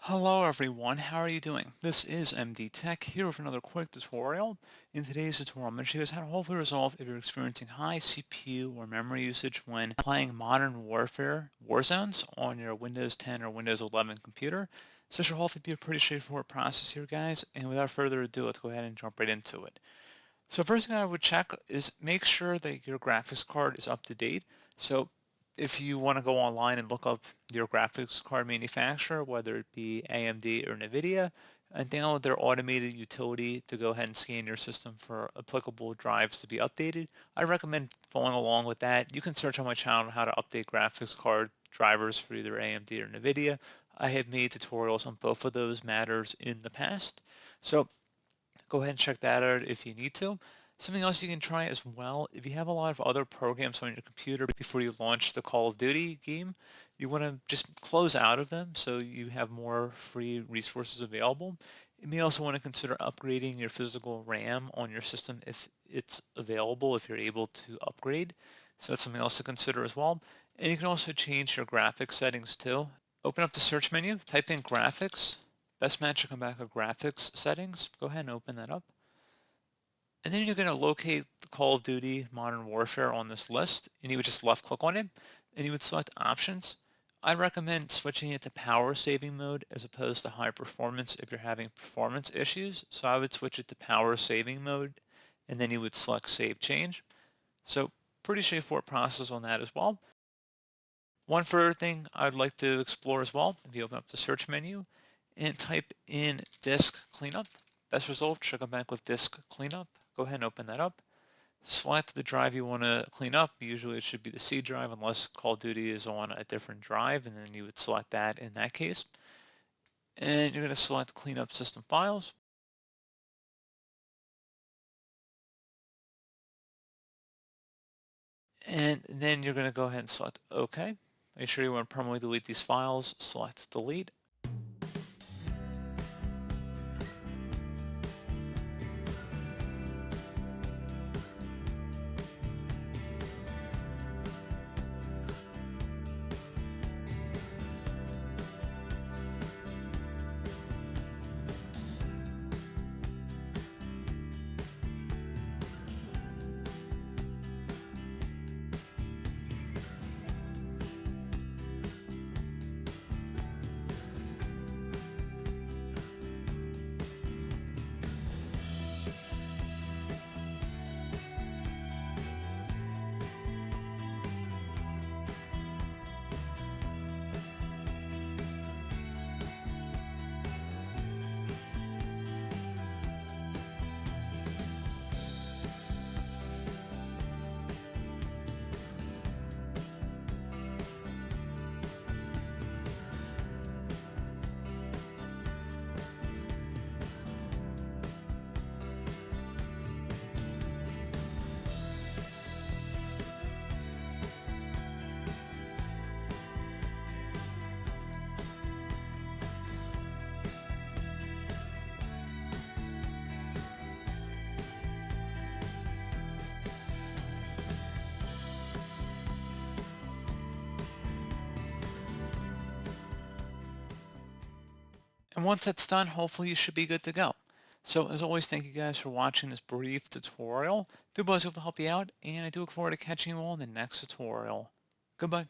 Hello everyone, how are you doing? This is MD Tech here with another quick tutorial. In today's tutorial, I'm going to show you guys how to hopefully resolve if you're experiencing high CPU or memory usage when playing Modern Warfare Warzones on your Windows 10 or Windows 11 computer. So this should hopefully be a pretty straightforward process here, guys, and without further ado, let's go ahead and jump right into it. So first thing I would check is make sure that your graphics card is up to date. So if you want to go online and look up your graphics card manufacturer, whether it be AMD or NVIDIA, and download their automated utility to go ahead and scan your system for applicable drives to be updated. I recommend following along with that. You can search on my channel on how to update graphics card drivers for either AMD or NVIDIA. I have made tutorials on both of those matters in the past. So go ahead and check that out if you need to. Something else you can try as well, if you have a lot of other programs on your computer before you launch the Call of Duty game, you want to just close out of them so you have more free resources available. You may also want to consider upgrading your physical RAM on your system if it's available, if you're able to upgrade. So that's something else to consider as well. And you can also change your graphics settings too. Open up the search menu, type in graphics. Best match will come back with graphics settings. Go ahead and open that up. And then you're going to locate the Call of Duty Modern Warfare on this list, and you would just left click on it, and you would select options. I recommend switching it to power saving mode as opposed to high performance if you're having performance issues. So I would switch it to power saving mode, and then you would select save change. So pretty straightforward process on that as well. One further thing I'd like to explore as well, if you open up the search menu and type in disk cleanup, best result should come back with disk cleanup. Go ahead and open that up. Select the drive you want to clean up. Usually it should be the C drive unless Call of Duty is on a different drive, and then you would select that in that case. And you're going to select clean up system files. And then you're going to go ahead and select OK. Make sure you want to permanently delete these files. Select delete. And once that's done, hopefully you should be good to go. So as always, thank you guys for watching this brief tutorial. Do hope to help you out, and I do look forward to catching you all in the next tutorial. Goodbye.